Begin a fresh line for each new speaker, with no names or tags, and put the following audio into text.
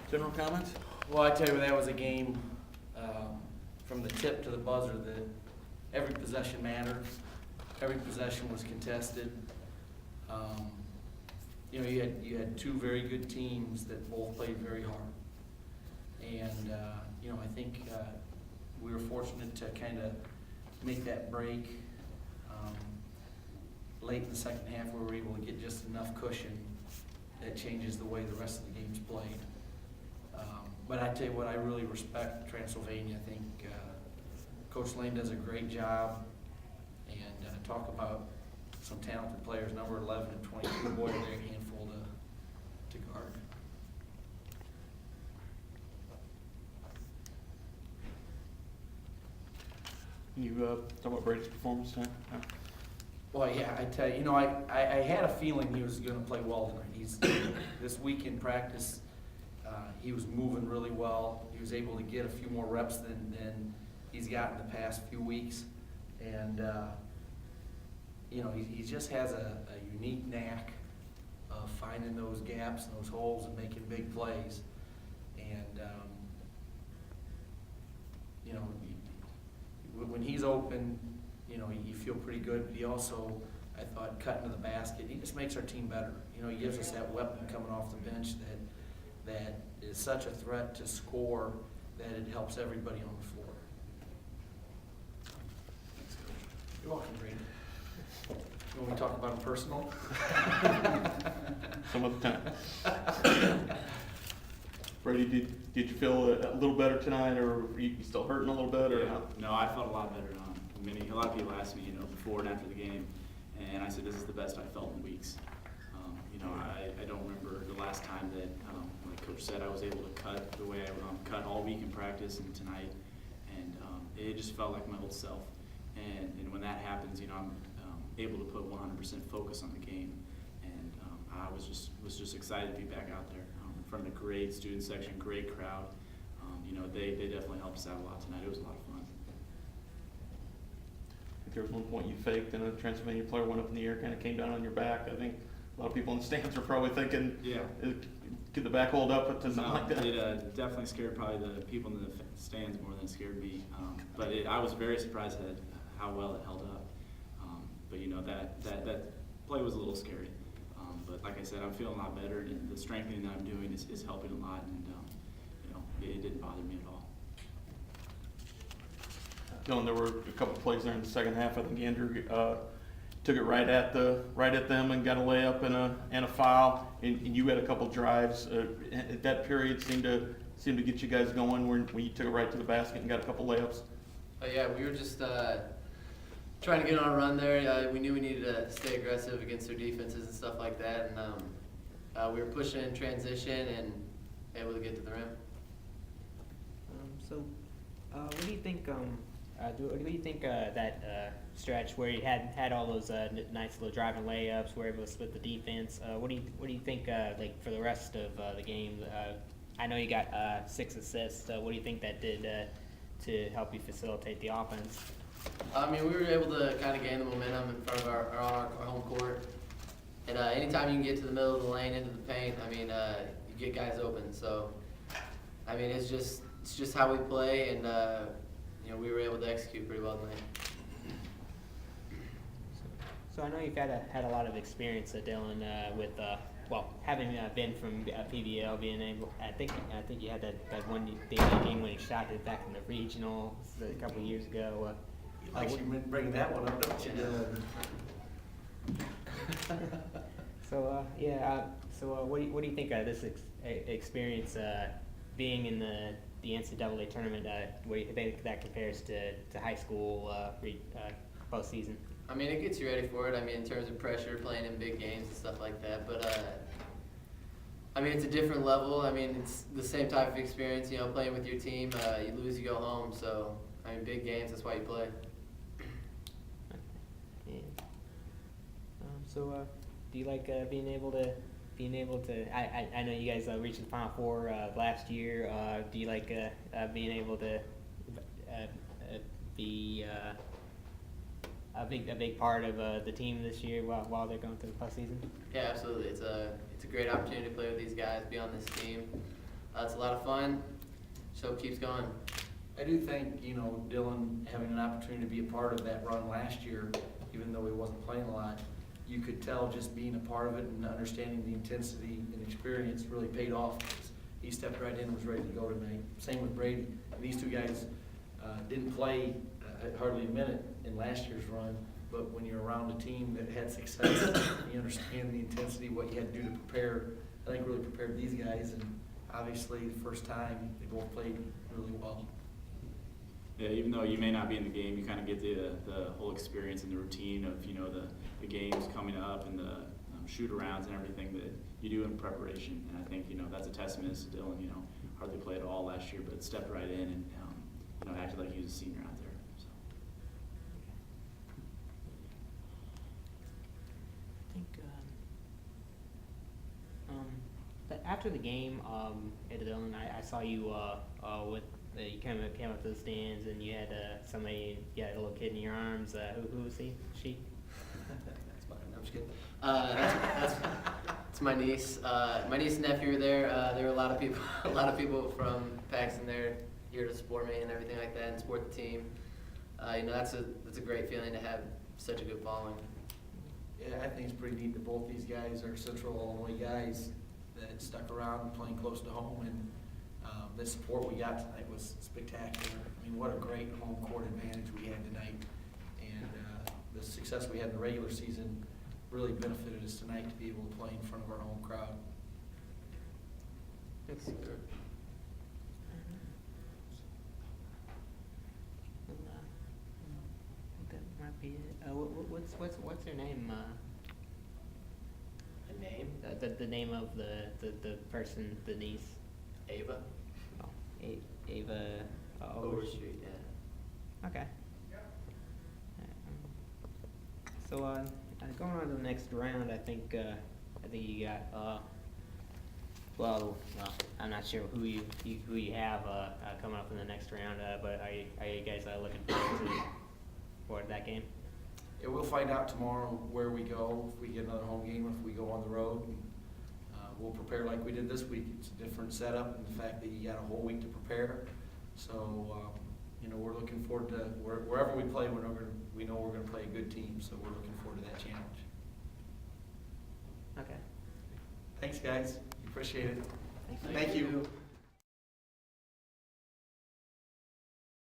General comments?
Well, I tell you, that was a game from the tip to the buzzer that every possession mattered. Every possession was contested. You had two very good teams that both played very hard. And, I think we were fortunate to kind of make that break late in the second half where we were able to get just enough cushion that changes the way the rest of the game's played. But I tell you what, I really respect Transylvania. I think Coach Lane does a great job. And talk about some talented players, number 11 and 22, boy, they're a handful to guard.
You talk about Brady's performance tonight? Yeah.
Well, yeah, I tell you, I had a feeling he was going to play well tonight. He's this week in practice, he was moving really well. He was able to get a few more reps than he's got in the past few weeks, and he just has a unique knack of finding those gaps and those holes and making big plays. And when he's open, you feel pretty good. But he also, I thought, cutting to the basket, he just makes our team better. He gives us that weapon coming off the bench that is such a threat to score that it helps everybody on the floor. Thanks, Coach. You're welcome, Brady. You want me to talk about him personal?
Some other time. Brady, did you feel a little better tonight, or are you still hurting a little bit? Or
No, I felt a lot better. A lot of people asked me, before and after the game, and I said this is the best I've felt in weeks. I don't remember the last time that, like Coach said, I was able to cut the way I cut all week in practice and tonight, and it just felt like my old self. And when that happens, I'm able to put 100% focus on the game, and I was just excited to be back out there in front of a great student section, great crowd. They definitely helped us out a lot tonight. It was a lot of fun.
There was one point you faked and a Transylvania player went up in the air, kind of came down on your back. I think a lot of people in the stands are probably thinking,
yeah,
could the back hold up to something like that?
It definitely scared probably the people in the stands more than it scared me. But I was very surprised at how well it held up. But that play was a little scary. But like I said, I'm feeling a lot better, and the strengthening that I'm doing is helping a lot, and it didn't bother me at all.
Dylan, there were a couple of plays there in the second half. I think Andrew took it right at them and got a layup and a foul. And you had a couple drives. At that period seemed to get you guys going when you took it right to the basket and got a couple layups.
Yeah, we were just trying to get on a run there. We knew we needed to stay aggressive against their defenses and stuff like that. And we were pushing in transition and able to get to the rim.
What do you think? What do you think that stretch where you had all those nice little driving layups, were able to split the defense? What do you think like for the rest of the game? I know you got 6 assists. What do you think that did to help you facilitate the offense?
We were able to kind of gain the momentum in front of our home court. And anytime you can get to the middle of the lane into the paint, you get guys open. So, it's just how we play, and we were able to execute pretty well tonight.
So I know you've had a lot of experience, Dylan, with having been from PBL, being able. I think you had that one game-winning shot back in the regional a couple of years ago.
You like you bring that one up, don't you?
So what do you think of this experience being in the NCAA tournament? What do you think that compares to high school postseason?
It gets you ready for it. In terms of pressure, playing in big games and stuff like that. But it's a different level. It's the same type of experience. Playing with your team. You lose, you go home. So big games. That's why you play.
Yeah. Do you like being able to? I know you guys reached the Final Four last year. Do you like being able to be a big part of the team this year while they're going through the postseason?
Yeah, absolutely. It's a great opportunity to play with these guys, be on this team. It's a lot of fun. So it keeps going.
I do think, you know, Dylan having an opportunity to be a part of that run last year, even though he wasn't playing a lot, you could tell just being a part of it and understanding the intensity and experience really paid off. He stepped right in and was ready to go tonight. Same with Brady. And these two guys didn't play hardly a minute in last year's run, but when you're around a team that had success, you understand the intensity, what you had to do to prepare. I think really prepared these guys, and obviously the first time they both played really well.
Yeah, even though you may not be in the game, you kind of get the whole experience and the routine of, you know, the games coming up and the shoot-arounds and everything that you do in preparation. And I think, you know, that's a testament to Dylan. You know, hardly played at all last year, but stepped right in and, you know, acted like he was a senior out there. So.
I think, but after the game, Dylan, I saw you with you came up to the stands and you had somebody, you had a little kid in your arms. Who was he? She?
That's mine. I'm just kidding. That's my niece. My niece and nephew were there. There were a lot of people from Paxton there here to support me and everything like that, and support the team. You know, that's a great feeling to have such a good following.
Yeah, I think it's pretty neat that both these guys are Central Illinois guys that stuck around playing close to home, and the support we got tonight was spectacular. I mean, what a great home court advantage we had tonight, and the success we had in the regular season really benefited us tonight to be able to play in front of our home crowd.
Thanks. Good.
That might be it. What's her name?
A name?
The name of the person, the niece.
Ava.
Oh, Ava.
Overstreet. Yeah.
Okay. So going on to the next round, I think you got well, I'm not sure who you have coming up in the next round, but are you guys looking forward to that game?
Yeah, we'll find out tomorrow where we go, if we get another home game or if we go on the road. And, we'll prepare like we did this week. It's a different setup, and the fact that you got a whole week to prepare. So, you know, we're looking forward to wherever we play. We know we're going to play a good team, so we're looking forward to that challenge.
Okay.
Thanks, guys. Appreciate it.
Thank you.